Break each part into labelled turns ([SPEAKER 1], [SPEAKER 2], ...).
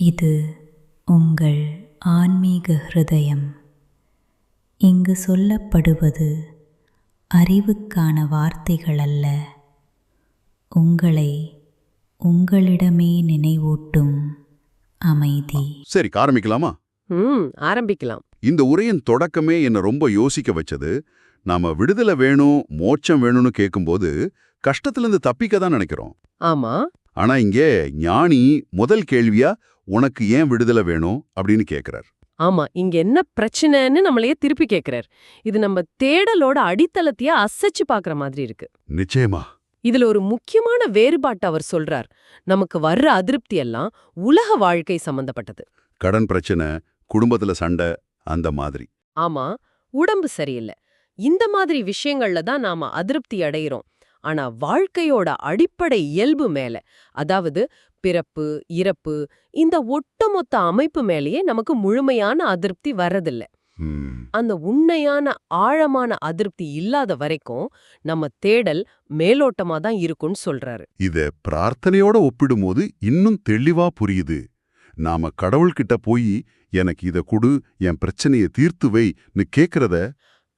[SPEAKER 1] இது உங்கள் ஆன்மீக ஹிருதயம். இங்கு சொல்லப்படுவது அறிவுக்கான வார்த்தைகள் அல்ல, உங்களை உங்களிடமே நினைவூட்டும் அமைதி.
[SPEAKER 2] சரி, ஆரம்பிக்கலாமா?
[SPEAKER 3] ஆரம்பிக்கலாம்.
[SPEAKER 2] இந்த உரையின் தொடக்கமே என்னை ரொம்ப யோசிக்க வச்சது. நாம விடுதலை வேணும், மோட்சம் வேணும்னு கேட்கும்போது கஷ்டத்திலிருந்து தப்பிக்க தான் நினைக்கிறோம்.
[SPEAKER 3] ஆமா,
[SPEAKER 2] ஆனா இங்கே ஞானி முதல் கேள்வியா உனக்கு ஏன் விடுதலை வேணும் அப்படின்னு கேட்கிறார்.
[SPEAKER 3] ஆமா. இங்க என்ன பிரச்சனைன்னு நம்மளையே திருப்பி கேக்குறார். இது நம்ம தேடலோட அடித்தளத்தையே அசைச்சு பாக்குற மாதிரி இருக்கு.
[SPEAKER 2] நிச்சயமா.
[SPEAKER 3] இதுல ஒரு முக்கியமான வேறுபாட்டு அவர் சொல்றார். நமக்கு வர்ற அதிருப்தி எல்லாம் உலக வாழ்க்கை சம்பந்தப்பட்டது.
[SPEAKER 2] கடன் பிரச்சனை, குடும்பத்துல சண்டை, அந்த மாதிரி.
[SPEAKER 3] ஆமா, உடம்பு சரியில்லை, இந்த மாதிரி விஷயங்கள்ல தான் நாம அதிருப்தி அடையிறோம். ஆனா வாழ்க்கையோட அடிப்படை இயல்பு மேல, அதாவது பிறப்பு, இறப்பு, இந்த ஒட்டுமொத்த அமைப்பு மேலேயே நமக்கு முழுமையான அதிருப்தி வர்றதில்ல. அந்த உண்மையான ஆழமான அதிருப்தி இல்லாத வரைக்கும் நம்ம தேடல் மேலோட்டமா தான் இருக்கும்னு சொல்றாரு.
[SPEAKER 2] இத பிரார்த்தனையோட ஒப்பிடும்போது இன்னும் தெளிவா புரியுது. நாம கடவுள்கிட்ட போய் எனக்கு இத கொடு, என் பிரச்சனையை தீர்த்து வைன்னு கேக்குறத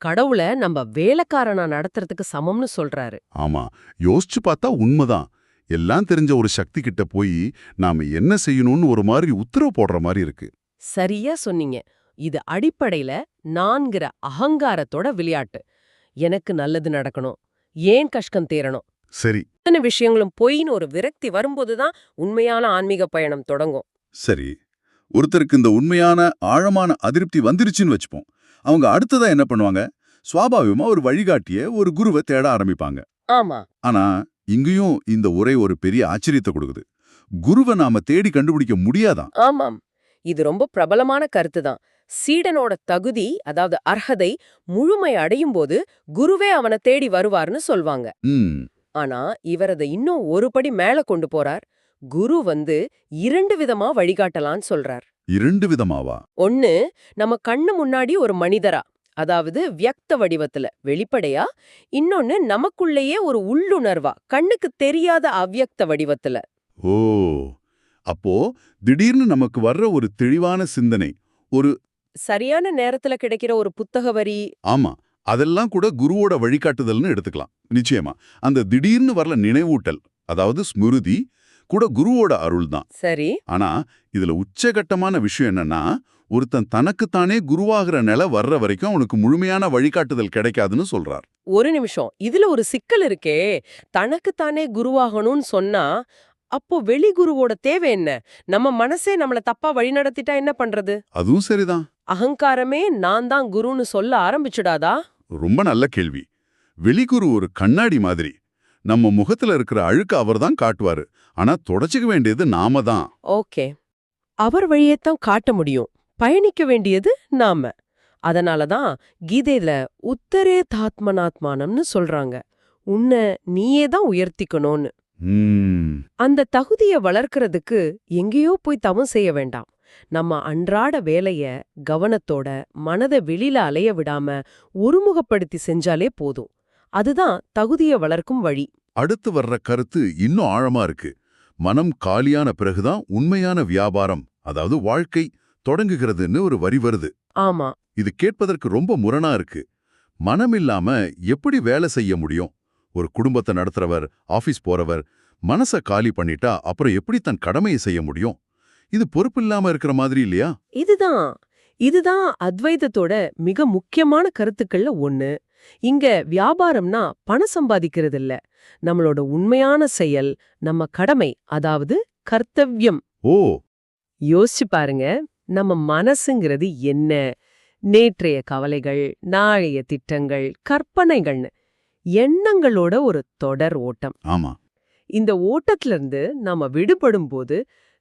[SPEAKER 3] கடவுளை நம்ம வேலைக்காரனா நடத்துறதுக்கு சமம்னு சொல்றாரு.
[SPEAKER 2] ஆமா, யோசிச்சு பார்த்தா உண்மைதான். எல்லாம் தெரிஞ்ச ஒரு சக்தி கிட்ட போய் நாம என்ன செய்யணும்னு ஒரு மாதிரி உத்தரவு போடுற மாதிரி இருக்கு.
[SPEAKER 3] சரியா சொன்னீங்க. இது அடிப்படையில நான்கிற அகங்காரத்தோட விளையாட்டு. எனக்கு நல்லது நடக்கணும், ஏன் கஷ்டம் தேரணும்,
[SPEAKER 2] சரி
[SPEAKER 3] இத்தனை விஷயங்களும் பொய்ன்னு ஒரு விரக்தி வரும்போதுதான் உண்மையான ஆன்மீக பயணம் தொடங்கும்.
[SPEAKER 2] சரி, ஒருத்தருக்கு இந்த உண்மையான ஆழமான அதிருப்தி வந்துருச்சுன்னு வச்சுப்போம். அவங்க அடுத்ததா என்ன பண்ணுவாங்க? சுவாபாவிகமா ஒரு வழிகாட்டிய, ஒரு குருவை தேட ஆரம்பிப்பாங்க.
[SPEAKER 3] ஆமா,
[SPEAKER 2] ஆனா இங்கேயும் இந்த உரை ஒரு பெரிய ஆச்சரியத்தை கொடுக்குது. குருவை நாம தேடி கண்டுபிடிக்க முடியாதான்.
[SPEAKER 3] ஆமாம். இது ரொம்ப பிரபலமான கருத்து தான். சீடனோட தகுதி, அதாவது அர்ஹதை முழுமை அடையும் போது குருவே அவனை தேடி வருவார்னு சொல்வாங்க. ஆனா இவர் அதை இன்னும் ஒரு படி மேல கொண்டு போறார். குரு இரண்டு விதமா வழிகாட்டலான்னு சொல்றார்.
[SPEAKER 2] இரண்டு விதமாவா?
[SPEAKER 3] ஒன்னு, நம்ம கண்ணு முன்னாடி ஒரு மனிதரா, அதாவது வியக்த வடிவத்துல வெளிப்படையா. இன்னொன்னு நமக்குள்ளேயே ஒரு உள்ளுணர்வா, கண்ணுக்கு தெரியாத அவ்யக்த வடிவத்துல.
[SPEAKER 2] ஓ, அப்போ திடீர்னு நமக்கு வர்ற ஒரு தெளிவான சிந்தனை, ஒரு
[SPEAKER 3] சரியான நேரத்துல கிடைக்கிற ஒரு புத்தக வரி,
[SPEAKER 2] ஆமா, அதெல்லாம் கூட குருவோட வழிகாட்டுதல்னு எடுத்துக்கலாம். நிச்சயமா அந்த திடீர்னு வரல நினைவூட்டல், அதாவது ஸ்மிருதி கூட குருவோட அருள் தான்.
[SPEAKER 3] சரி.
[SPEAKER 2] ஆனா இதுல உச்சகட்டமான விஷயம் என்னன்னா, ஒருத்தன் தனக்குத்தானே குருவாகிற நிலை வர்ற வரைக்கும் அவனுக்கு முழுமையான வழிகாட்டுதல் கிடைக்காதுன்னு சொல்றார்.
[SPEAKER 3] ஒரு நிமிஷம், இதுல ஒரு சிக்கல் இருக்கே. தனக்குத்தானே குருவாகணும்னு சொன்னா அப்போ வெளி குருவோட தேவை என்ன? நம்ம மனசே நம்மள தப்பா வழிநடத்திட்டா என்ன பண்றது?
[SPEAKER 2] அதுவும் சரிதான்.
[SPEAKER 3] அகங்காரமே நான் தான் குருன்னு சொல்ல ஆரம்பிச்சுடாதா?
[SPEAKER 2] ரொம்ப நல்ல கேள்வி. வெளிகுரு ஒரு கண்ணாடி மாதிரி. நம்ம முகத்துல இருக்கிற அழுக்க அவர்தான் காட்டுவாரு, ஆனா தொடச்சிக்க வேண்டியது நாம தான்.
[SPEAKER 3] ஓகே, அவர் வழியைத்தான் காட்ட முடியும், பயணிக்க வேண்டியது நாம. அதனாலதான் கீதையில உத்தரே தாத்மனாத்மானம்னு சொல்றாங்க. உன்னை நீயே தான் உயர்த்திக்கணும்னு. அந்த தகுதியை வளர்க்கறதுக்கு எங்கேயோ போய் தவம் செய்ய வேண்டாம். நம்ம அன்றாட வேலைய கவனத்தோட மனதை வெளியில அலைய விடாம ஒருமுகப்படுத்தி செஞ்சாலே போதும். அதுதான் தகுதியை வளர்க்கும் வழி.
[SPEAKER 2] அடுத்து வர்ற கருத்து இன்னும் ஆழமா இருக்கு. மனம் காலியான பிறகுதான் உண்மையான வியாபாரம், அதாவது வாழ்க்கை தொடங்குகிறதுன்னு ஒரு வரி வருது.
[SPEAKER 3] ஆமா,
[SPEAKER 2] இது கேட்பதற்கு ரொம்ப முரணா இருக்கு. மனம் இல்லாம எப்படி வேலை செய்ய முடியும்? ஒரு குடும்பத்தை நடத்துறவர், ஆபீஸ் போறவர் மனச காலி பண்ணிட்டா அப்புறம் எப்படி தன் கடமையை செய்ய முடியும்? இது பொறுப்பில்லாம இருக்கிற மாதிரி இல்லையா?
[SPEAKER 3] இதுதான் அத்வைதத்தோட மிக முக்கியமான கருத்துக்கள்ல ஒண்ணு. இங்க வியாபாரம்னா பணம் சம்பாதிக்கிறது இல்ல, நம்மளோட உண்மையான செயல், நம்ம கடமை, அதாவது கர்த்தவ்யம்.
[SPEAKER 2] ஓ,
[SPEAKER 3] யோசிச்சு பாருங்க, நம்ம மனசுங்கிறது என்ன? நேற்றைய கவலைகள், நாளைய திட்டங்கள், கற்பனைகள்னு எண்ணங்களோட ஒரு தொடர் ஓட்டம்.
[SPEAKER 2] ஆமா.
[SPEAKER 3] இந்த ஓட்டத்துல இருந்து நாம விடுபடும் போது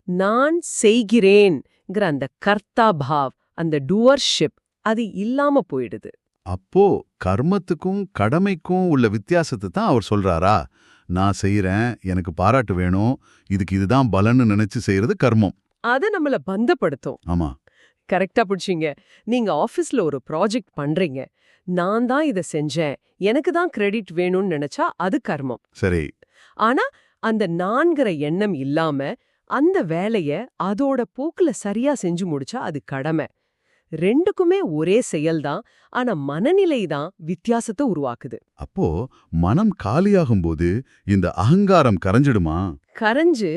[SPEAKER 3] நான் செய்கிறேன்ங்கிற அந்த கர்த்தா பாவ், அந்த டூவர்ஷிப், அது இல்லாம போயிடுது.
[SPEAKER 2] அப்போ கர்மத்துக்கும் கடமைக்கும் உள்ள வித்தியாசத்தை தான் அவர் சொல்றாரா? நான் செய்யறேன், எனக்கு பாராட்டு வேணும், இதுக்கு இதுதான் பலன்னு நினைச்சு செய்யறது கர்மம்.
[SPEAKER 3] அத நம்மள பந்தப்படுத்தும்.
[SPEAKER 2] ஆமா,
[SPEAKER 3] கரெக்டா புடிச்சீங்க. நீங்க ஆபீஸ்ல ஒரு ப்ராஜெக்ட் பண்றீங்க, நான் தான் இத செஞ்சேன், எனக்கு தான் கிரெடிட் வேணும்னு நினைச்சா அது கர்மம்.
[SPEAKER 2] சரி.
[SPEAKER 3] ஆனா அந்த நான்கிற எண்ணம் இல்லாம அந்த வேலைய அதோட போக்குல சரியா செஞ்சு முடிச்சா அது கடமை. ரெண்டுக்குமே ஒரே செயல்தான், ஆனா மனநிலை தான் வித்தியாசத்தை உருவாக்குது.
[SPEAKER 2] அப்போ மனம் காலியாகும்போது இந்த அகங்காரம் கரைஞ்சிடுமா?
[SPEAKER 3] கரைஞ்சு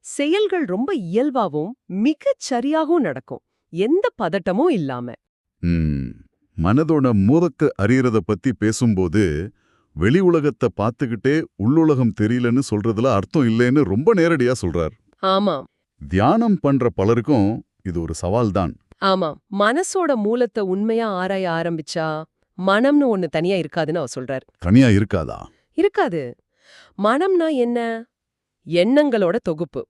[SPEAKER 3] செயல்கள் ரொம்ப இயல்பாவும் மிகச் சரியாகவும் நடக்கும், எந்த பதட்டமும் இல்லாம.
[SPEAKER 2] ம், மனதோட மூலத்தை அறியறத பத்தி பேசும்போது வெளி உலகத்தை பார்த்துக்கிட்டே உள்ளுலகம் தெரியலன்னு சொல்றதுல அர்த்தம் இல்லைன்னு ரொம்ப நேரடியா சொல்றார்.
[SPEAKER 3] ஆமாம்
[SPEAKER 2] தியானம் பண்ற பலருக்கும் இது ஒரு சவால்தான்.
[SPEAKER 3] ஆமாம் மனசோட மூலத்தை உண்மையா ஆராய ஆரம்பிச்சா மனம்னு ஒண்ணு தனியா இருக்காதுன்னு அவர் சொல்றார்.
[SPEAKER 2] தனியா இருக்காதா?
[SPEAKER 3] இருக்காது. மனம்னா என்ன? எண்ணங்களோட தொகுப்பு.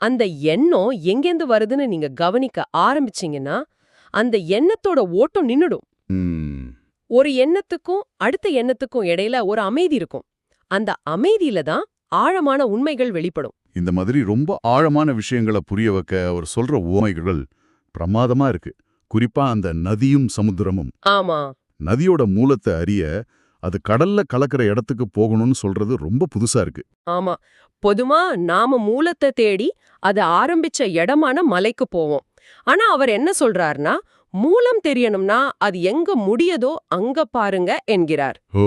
[SPEAKER 3] அந்த எண்ணம் எங்கேந்து வருதுன்னு நீங்க கவனிக்க ஆரம்பிச்சீங்கன்னா அந்த எண்ணத்தோட ஓட்டம் நின்னுடும்.
[SPEAKER 2] ம்,
[SPEAKER 3] ஒரு எண்ணத்துக்கும் அடுத்த எண்ணத்துக்கும் இடையில ஒரு அமைதி இருக்கும். அந்த அமைதியில தான் ஆழமான உண்மைகள் வெளிப்படும்.
[SPEAKER 2] இந்த மாதிரி ரொம்ப ஆழமான விஷயங்களை புரிய வைக்க அவர் சொல்ற உவமைகள் பிரமாதமா இருக்கு. குறிப்பா அந்த நதியும் சமுத்திரமும்.
[SPEAKER 3] ஆமா
[SPEAKER 2] நதியோட மூலத்தை அறிய அது கடல்ல கலக்கிற இடத்துக்கு போகணும்னு சொல்றது ரொம்ப புதுசா இருக்கு.
[SPEAKER 3] ஆமா பொதுவா நாம மூலத்தை தேடி அது ஆரம்பிச்ச இடமான மலைக்கு போவோம். ஆனா அவர் என்ன சொல்றாருன்னா, மூலம் தெரியணும்னா அது எங்க முடியதோ அங்க பாருங்க என்கிறார்.
[SPEAKER 2] ஓ,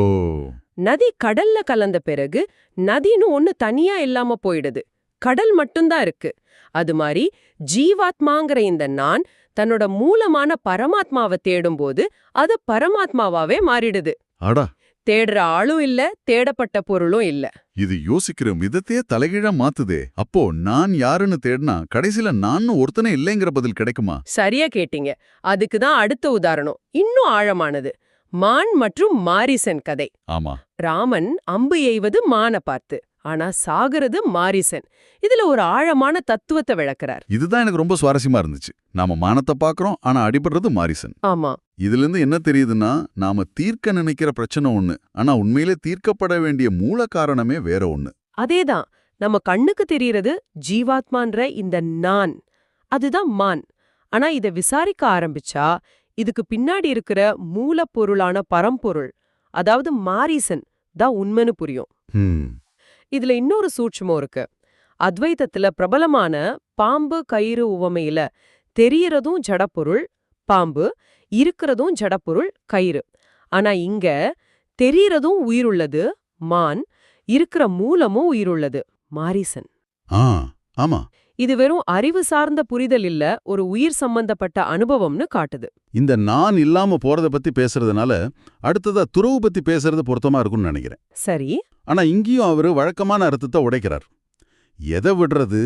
[SPEAKER 3] நதி கடல்ல கலந்த பிறகு நதின்னு ஒண்ணு தனியா இல்லாம போயிடுது, கடல் மட்டும்தான் இருக்கு. அது மாதிரி ஜீவாத்மாங்கிற இந்த நான் தன்னோட மூலமான பரமாத்மாவை தேடும்போது அது பரமாத்மாவாவே மாறிடுது.
[SPEAKER 2] அடா,
[SPEAKER 3] தேடுற ஆளும் இல்ல, தேடப்பட்ட பொருளும் இல்ல.
[SPEAKER 2] இது யோசிக்கிற விதத்தையே தலைகீழா மாத்துதே. அப்போ நான் யாருன்னு தேடினா கடைசியில நான் ஒருத்தனே இல்லைங்கிற பதில் கிடைக்குமா?
[SPEAKER 3] சரியா கேட்டீங்க. அதுக்கு தான் அடுத்த உதாரணம் இன்னும் ஆழமானது. மான் மற்றும் மாரிசன் கதை.
[SPEAKER 2] ஆமா,
[SPEAKER 3] ராமன் அம்பு எய்வது மான பார்த்து, ஆனா சாகுறது மாரிசன். இதுல ஒரு ஆழமான தத்துவத்தை விளக்குறார்.
[SPEAKER 2] இதுதான் எனக்கு ரொம்ப சுவாரஸ்யமா இருந்துச்சு. நாம மானத்தை பாக்குறோம், ஆனா அடிபடுறது மாரிசன்.
[SPEAKER 3] ஆமா
[SPEAKER 2] இதுல இருந்து என்ன தெரியுதுன்னா, நாம தீர்க்க நினைக்கிற பிரச்சனை ஒண்ணு, ஆனா உண்மையிலே தீர்க்கப்பட வேண்டிய மூல காரணமே வேற ஒண்ணு.
[SPEAKER 3] அதேதான் நம்ம கண்ணுக்கு தெரியறது ஜீவாத்மான்ற இந்த நான், அதுதான் மான். ஆனா இத விசாரிக்க ஆரம்பிச்சா இதுக்கு பின்னாடி இருக்கிற மூலப்பொருளான பரம்பொருள், அதாவது மாரிசன் தான் உண்மைன்னு புரியும்.
[SPEAKER 2] ம்,
[SPEAKER 3] இதுல இன்னொரு சூட்சுமம் இருக்கு. அத்வைதத்துல பிரபலமான பாம்பு கயிறு உவமையில தெரியறதும் ஜடப்பொருள் பாம்பு, இருக்கிறதும் ஜடப்பொருள் கயிறு. ஆனா இங்க தெரியறதும் உயிருள்ளது மான், இருக்கிற மூலமும் உயிருள்ளது மாரிசன்.
[SPEAKER 2] ஆ, ஆமா.
[SPEAKER 3] இது வெறும் அறிவு சார்ந்த புரிதல் இல்ல, ஒரு உயிர் சம்பந்தப்பட்ட அனுபவம்னு காட்டுது.
[SPEAKER 2] இந்த நான் இல்லாம போறத பத்தி பேசுறதுனால அடுத்ததா துறவு பத்தி பேசுறது பொருத்தமா இருக்கும்னு நினைக்கிறேன்.
[SPEAKER 3] சரி
[SPEAKER 2] ஆனா இங்கேயும் அவரு வழக்கமான அர்த்தத்தை உடைக்கிறார். எதை விடுறது,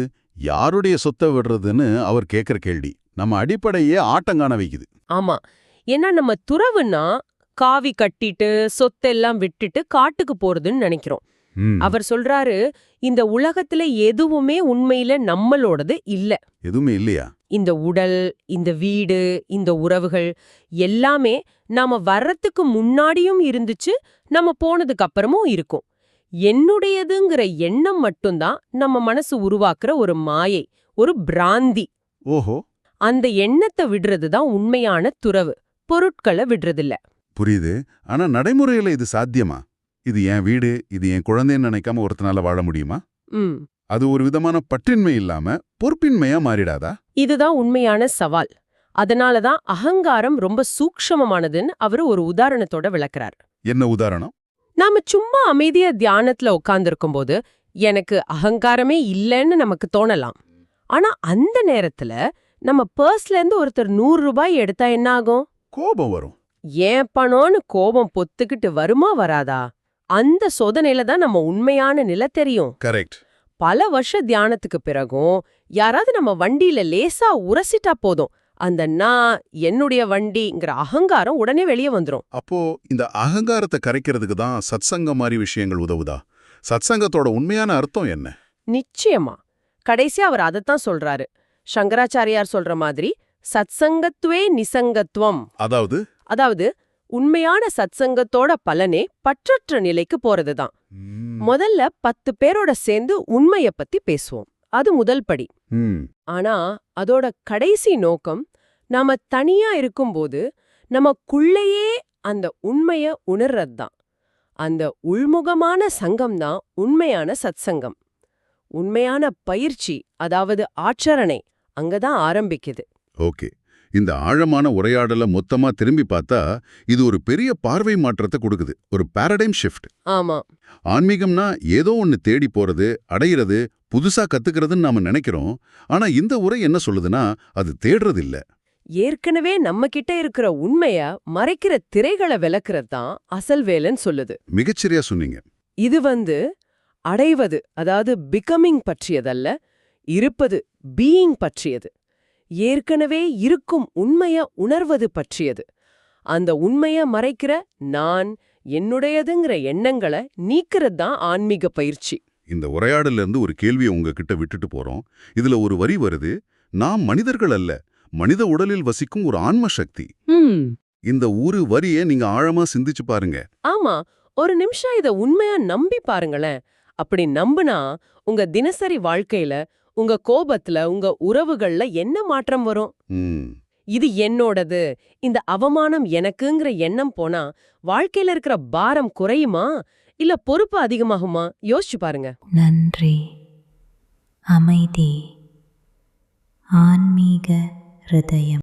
[SPEAKER 2] யாருடைய சொத்தை விடுறதுன்னு அவர் கேட்கிற கேள்வி நம்ம அடிப்படையே ஆட்டங்காண வைக்குது.
[SPEAKER 3] ஆமா, ஏன்னா நம்ம துறவுன்னா காவி கட்டிட்டு சொத்தெல்லாம் விட்டுட்டு காட்டுக்கு போறதுன்னு நினைக்கிறோம்.
[SPEAKER 2] ம்,
[SPEAKER 3] அவர் சொல்றாரு, இந்த உலகத்துல எதுவுமே உண்மையில நம்மளோடது இல்ல.
[SPEAKER 2] எதுவுமே இல்லையா?
[SPEAKER 3] இந்த உடல், இந்த வீடு, இந்த உறவுகள் எல்லாமே நாம வர்றதுக்கு முன்னாடியும் இருந்துச்சு, நம்ம போனதுக்கு அப்புறமும் இருக்கும். என்னுடையதுங்கிற எண்ணம் மட்டும்தான் நம்ம மனசு உருவாக்குற ஒரு மாயை, ஒரு பிராந்தி.
[SPEAKER 2] ஓஹோ,
[SPEAKER 3] அந்த எண்ணத்தை விடுறது தான் உண்மையான துறவு, பொருட்களை விடுறதில்ல.
[SPEAKER 2] புரியுது. ஆனா நடைமுறையில இது சாத்தியமா? இது என் வீடு, இது என் குழந்தைன்னு நினைக்காம ஒருத்தனால வாழ முடியுமா?
[SPEAKER 3] ம்
[SPEAKER 2] அது ஒரு விதமான பற்றின்மை இல்லாம பொறுப்பின்மையா மாறிடாதா?
[SPEAKER 3] இதுதான் உண்மையான சவால். அதனாலதான் அகங்காரம் ரொம்ப சூக்ஷ்மமானதுன்னு அவரு ஒரு உதாரணத்தோட விளக்குறார்.
[SPEAKER 2] என்ன உதாரணம்?
[SPEAKER 3] நாம சும்மா அமைதியா தியானத்துல உட்கார்ந்திருக்கும் போது எனக்கு அகங்காரமே இல்லைன்னு நமக்கு தோணலாம். ஆனா அந்த நேரத்துல நம்ம பர்ஸ்ல இருந்து ஒருத்தர் 100 ரூபாய் எடுத்தா என்ன ஆகும்?
[SPEAKER 2] கோபம் வரும்.
[SPEAKER 3] ஏன் பணம்னு கோபம் பொத்துக்கிட்டு வருமா வராதா? அந்த சோதனையில தான் நம்ம உண்மையான நிலை தெரியும்.
[SPEAKER 2] கரெக்ட்.
[SPEAKER 3] பல வருஷ தியானத்துக்கு பிறகும் யாராவது நம்ம வண்டியில லேசா உரசிட்டா போதும், அந்த நான் என்னுடைய வண்டிங்கிற அகங்காரம் உடனே வெளியே வந்துரும்.
[SPEAKER 2] அப்போ இந்த அகங்காரத்தை கரைக்கிறதுக்கு தான் சத்சங்கம் மாதிரி விஷயங்கள் உதவுதா? சத்சங்கத்தோட உண்மையான அர்த்தம் என்ன?
[SPEAKER 3] நிச்சயமா. கடைசியா அவர் அதைத்தான் சொல்றாரு. சங்கராச்சாரியார் சொல்ற மாதிரி சத்சங்கத்துவே நிசங்கத்துவம். அதாவது உண்மையான சத்சங்கத்தோட பலனே பற்றற்ற நிலைக்கு போறதுதான். முதல்ல 10 பேரோட சேர்ந்து உண்மைய பத்தி பேசுவோம், அது முதல் படி. ஆனா அதோட கடைசி நோக்கம் நாம தனியா இருக்கும்போது நமக்குள்ளேயே அந்த உண்மைய உணர்றதுதான். அந்த உள்முகமான சங்கம்தான் உண்மையான சத்சங்கம். உண்மையான பயிற்சி, அதாவது ஆச்சரணை அங்கதான் ஆரம்பிக்குது.
[SPEAKER 2] ஓகே, இந்த ஆழமான உரையாடலை மொத்தமா திரும்பி பார்த்தா இது ஒரு பெரிய பார்வை மாற்றத்தை கொடுக்குது, ஒரு பாரடைம் ஷிஃப்ட்.
[SPEAKER 3] ஆமா.
[SPEAKER 2] ஆன்மீகம்னா ஏதோ ஒன்னு தேடி போறது, அடையிறது, புதுசா கத்துக்கிறதுன்னு நாம நினைக்கிறோம். ஆனா இந்த உரை என்ன சொல்லுதுன்னா, அது தேடுறது இல்ல.
[SPEAKER 3] ஏற்கனவே நம்ம கிட்ட இருக்கிற உண்மைய மறைக்கிற திரைகளை விலக்கிறது தான் அசல் வேலைன்னு சொல்லுது.
[SPEAKER 2] மிகச்சரியா சொன்னீங்க.
[SPEAKER 3] இது அடைவது, அதாவது பிகமிங் பற்றியதல்ல, இருப்பது, பீயிங் பற்றியது. ஏற்கனவே இருக்கும் உண்மைய உணர்வது பற்றியது. அந்த உண்மைய மறைக்கிற நான், என்னுடையதுங்கிற எண்ணங்களை நீக்கிறது தான் ஆன்மீக பயிற்சி.
[SPEAKER 2] இந்த உரையாடல இருந்து ஒரு கேள்வியை உங்ககிட்ட விட்டுட்டு போறோம். இதுல ஒரு வரி வருது, நாம் மனிதர்கள் அல்ல, மனித உடலில் வசிக்கும் ஒரு ஆன்ம சக்தி. இந்த ஒரு வரியை நீங்க ஆழமா சிந்திச்சு பாருங்க.
[SPEAKER 3] ஆமா, ஒரு நிமிஷம் இத உண்மையா நம்பி பாருங்களேன். அப்படி நம்புனா உங்க தினசரி வாழ்க்கையில, உங்க கோபத்துல, உங்க உறவுகள்ல என்ன மாற்றம் வரும்? இது என்னோடது, இந்த அவமானம் எனக்குங்கிற எண்ணம் போனா வாழ்க்கையில இருக்கிற பாரம் குறையுமா இல்ல பொறுப்பு அதிகமாகுமா? யோசிச்சு பாருங்க.
[SPEAKER 1] நன்றி. அமைதி. ஆன்மீக ஹிருதயம்.